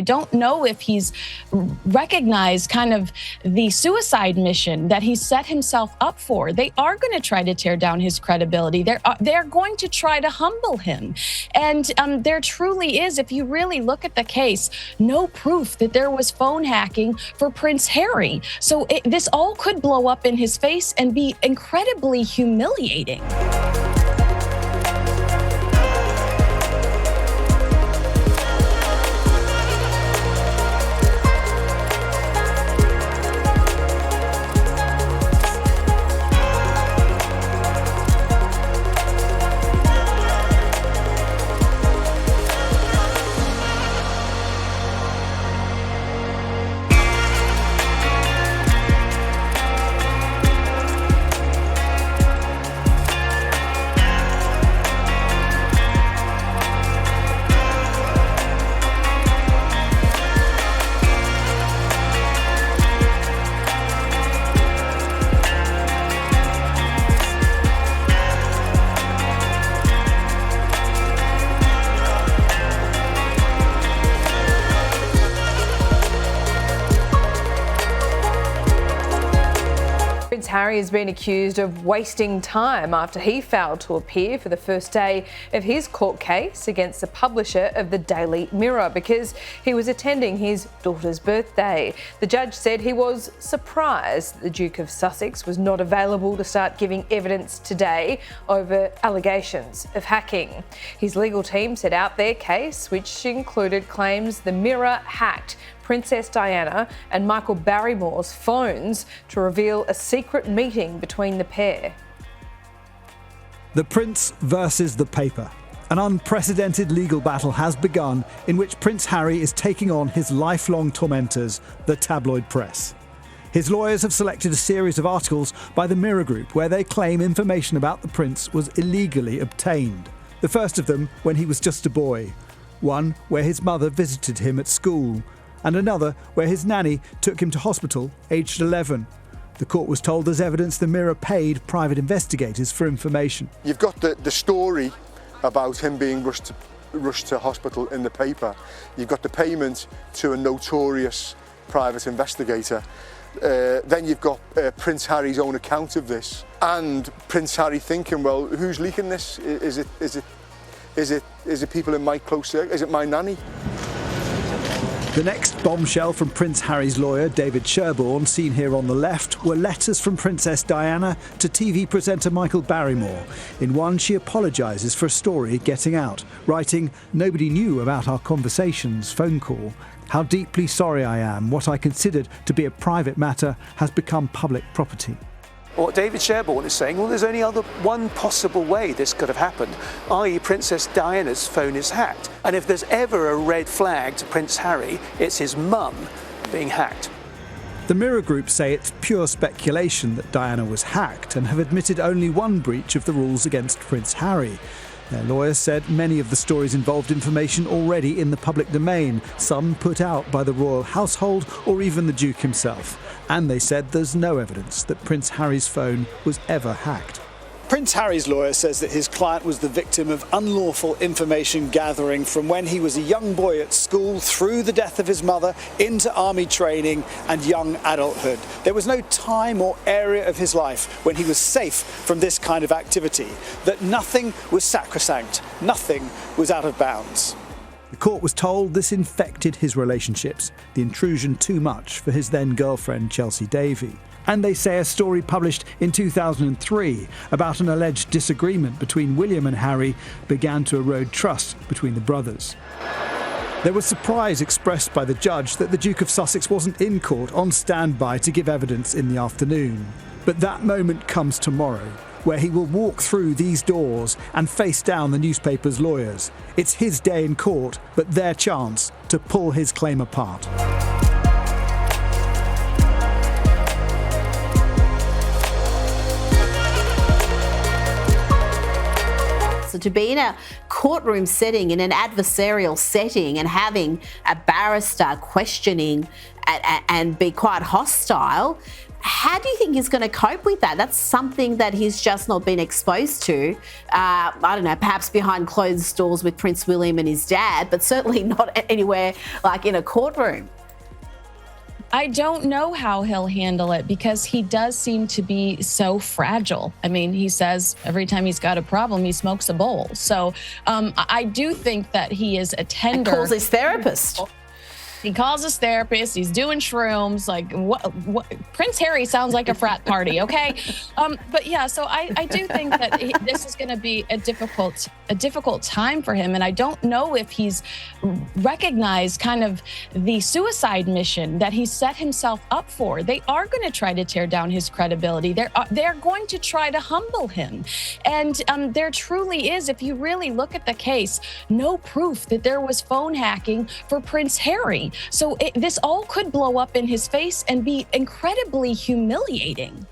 I don't know if he's recognized kind of the suicide mission that he set himself up for. They are going to try to tear down his credibility. They're going to try to humble him. And there truly is, if you really look at the case, no proof that there was phone hacking for Prince Harry. So this all could blow up in his face and be incredibly humiliating. Prince Harry has been accused of wasting time after he failed to appear for the first day of his court case against the publisher of the Daily Mirror because he was attending his daughter's birthday. The judge said he was surprised that the Duke of Sussex was not available to start giving evidence today over allegations of hacking. His legal team set out their case, which included claims the Mirror hacked Princess Diana and Michael Barrymore's phones to reveal a secret meeting between the pair. The Prince versus the paper. An unprecedented legal battle has begun in which Prince Harry is taking on his lifelong tormentors, the tabloid press. His lawyers have selected a series of articles by the Mirror Group where they claim information about the Prince was illegally obtained. The first of them when he was just a boy, one where his mother visited him at school, and another where his nanny took him to hospital aged 11. The court was told there's evidence the Mirror paid private investigators for information. You've got the story about him being rushed to hospital in the paper. You've got the payment to a notorious private investigator. Then you've got Prince Harry's own account of this, and Prince Harry thinking, well, who's leaking this? Is it people in my close circle? Is it my nanny? The next bombshell from Prince Harry's lawyer, David Sherborne, seen here on the left, were letters from Princess Diana to TV presenter Michael Barrymore. In one, she apologises for a story getting out, writing, "Nobody knew about our conversations, phone call. How deeply sorry I am. What I considered to be a private matter has become public property." What David Sherborne is saying, well, there's only one possible way this could have happened, i.e. Princess Diana's phone is hacked. And if there's ever a red flag to Prince Harry, it's his mum being hacked. The Mirror Group say it's pure speculation that Diana was hacked and have admitted only one breach of the rules against Prince Harry. Their lawyers said many of the stories involved information already in the public domain, some put out by the royal household or even the Duke himself. And they said there's no evidence that Prince Harry's phone was ever hacked. Prince Harry's lawyer says that his client was the victim of unlawful information gathering from when he was a young boy at school through the death of his mother into army training and young adulthood. There was no time or area of his life when he was safe from this kind of activity, that nothing was sacrosanct, nothing was out of bounds. The court was told this infected his relationships, the intrusion too much for his then girlfriend Chelsea Davy. And they say a story published in 2003 about an alleged disagreement between William and Harry began to erode trust between the brothers. There was surprise expressed by the judge that the Duke of Sussex wasn't in court on standby to give evidence in the afternoon. But that moment comes tomorrow, where he will walk through these doors and face down the newspaper's lawyers. It's his day in court, but their chance to pull his claim apart. So to be in a courtroom setting, in an adversarial setting, and having a barrister questioning and be quite hostile, How do you think he's going to cope with that? That's something that he's just not been exposed to. I don't know, perhaps behind closed doors with Prince William and his dad, but certainly not anywhere like in a courtroom. I don't know how he'll handle it because he does seem to be so fragile. I mean, he says every time he's got a problem, he smokes a bowl. So I do think that he is a tender. And calls his therapist. He calls his therapist. He's doing shrooms. Like, what? Prince Harry sounds like a frat party, okay? But yeah, so I do think that this is going to be a difficult time for him, and I don't know if he's recognized kind of the suicide mission that he set himself up for. They are going to try to tear down his credibility. They're going to try to humble him, and there truly is, if you really look at the case, no proof that there was phone hacking for Prince Harry. So this all could blow up in his face and be incredibly humiliating.